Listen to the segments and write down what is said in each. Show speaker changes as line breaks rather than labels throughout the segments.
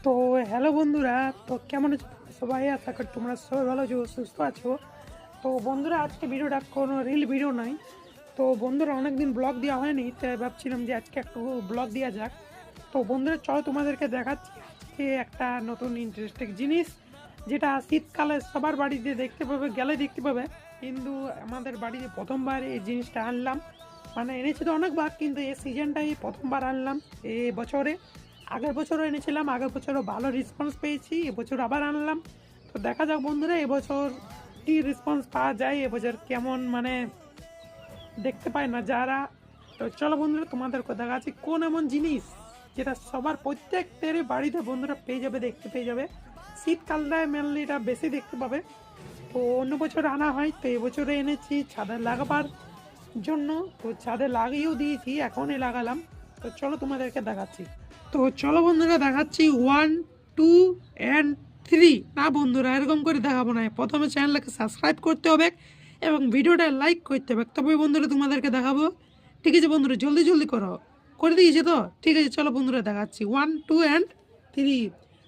তো হ্যালো বন্ধুরা, তো কেমন আছো সবাই? আশা করি তোমরা সবাই ভালো আছো, সুস্থ আছো। তো বন্ধুরা, আজকে ভিডিওটা কোনো রিল ভিডিও নয়। তো বন্ধুরা, অনেকদিন ব্লগ দেওয়া হয়নি, তাই ভাবছিলাম যে আজকে একটু ব্লগ দেওয়া যাক। তো বন্ধুরা, চলো তোমাদেরকে দেখাচ্ছি আজকে একটা নতুন ইন্টারেস্টিং জিনিস, যেটা শীতকালে সবার বাড়িতে দেখতে পাবে, গেলে দেখতে পাবে। কিন্তু আমাদের বাড়িতে প্রথমবার এই জিনিসটা আনলাম। মানে এনেছি তো অনেকবার, কিন্তু এই সিজনটাই প্রথমবার আনলাম এই বছরে। আগের বছরও এনেছিলাম, আগের বছরও ভালো রেসপন্স পেয়েছি, এবছর আবার আনলাম। তো দেখা যাক বন্ধুরা, এবছর কি রেসপন্স পাওয়া যায়, এবছর কেমন মানে দেখতে পায় না যারা। তো চলো বন্ধুরা, তোমাদেরকে দেখাচ্ছি কোন এমন জিনিস যেটা সবার প্রত্যেকটারই বাড়িতে বন্ধুরা পেয়ে যাবে, দেখতে পেয়ে যাবে। শীতকালটায় মেনলি এটা বেশি দেখতে পাবে। তো অন্য বছর আনা হয়, তো এবছরে এনেছি ছাদে লাগাবার জন্য। তো ছাদে লাগিয়েও দিয়েছি, এখনই লাগালাম। তো চলো তোমাদেরকে দেখাচ্ছি। তো চলো বন্ধুরা, দেখাচ্ছি 1 2 অ্যান্ড 3। না বন্ধুরা, এরকম করে দেখাবো না, প্রথমে চ্যানেলটাকে সাবস্ক্রাইব করতে হবে এবং ভিডিওটা লাইক করতে হবে, তবে বন্ধুরা তোমাদেরকে দেখাবো। ঠিক আছে বন্ধুরা, জলদি জলদি করো। করে দিয়েছে তো? ঠিক আছে, চলো বন্ধুরা দেখাচ্ছি 1 2 অ্যান্ড 3।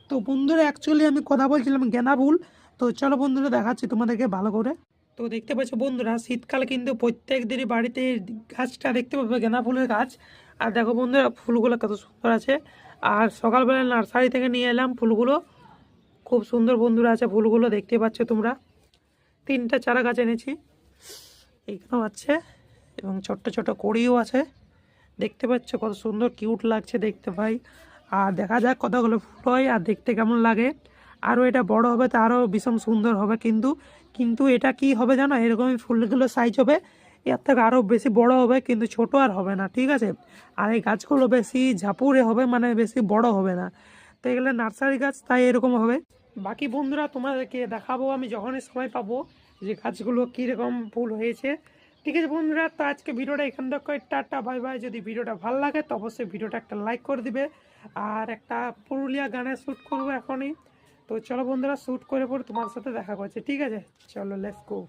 তো বন্ধুরা, অ্যাকচুয়ালি আমি কথা বলছিলাম গাঁদা ফুল। তো চলো বন্ধুরা দেখাচ্ছি তোমাদেরকে ভালো করে। তো দেখতে পাচ্ছ বন্ধুরা, শীতকালে কিন্তু প্রত্যেকদেরই বাড়িতে গাছটা দেখতে পাবে, গাঁদা ফুলের গাছ। আর দেখো বন্ধুরা, ফুলগুলো কত সুন্দর আছে। আর সকালবেলা নার্সারি থেকে নিয়ে এলাম ফুলগুলো, খুব সুন্দর বন্ধুরা আছে ফুলগুলো, দেখতে পাচ্ছ তোমরা। 3টা চারা গাছ এনেছি, এইখানেও আছে এবং ছোট্ট ছোট কড়িও আছে। দেখতে পাচ্ছ কত সুন্দর কিউট লাগছে দেখতে ভাই। আর দেখা যাক কতগুলো ফুল হয় আর দেখতে কেমন লাগে। আরও এটা বড় হবে তো আরও ভীষণ সুন্দর হবে। কিন্তু কিন্তু এটা কি হবে জানো, এরকমই ফুলগুলো সাইজ হবে, এর থেকে আরও বেশি বড় হবে, কিন্তু ছোট আর হবে না, ঠিক আছে। আর এই গাছগুলো বেশি ঝাপুরে হবে, মানে বেশি বড় হবে না। তো এগুলো নার্সারি গাছ, তাই এরকম হবে। বাকি বন্ধুরা তোমাদেরকে দেখাবো আমি যখনই সময় পাবো যে গাছগুলো কীরকম ফুল হয়েছে। ঠিক আছে বন্ধুরা, তো আজকে ভিডিওটা এখান থেকে টাটা বাই বাই। যদি ভিডিওটা ভালো লাগে তো অবশ্যই ভিডিওটা একটা লাইক করে দিবে। আর একটা পুরুলিয়া গানে শ্যুট করবো এখনই। তো চলো বন্ধুরা, শ্যুট করে পরে তোমার সাথে দেখা করছে, ঠিক আছে? চলো, লেটস গো।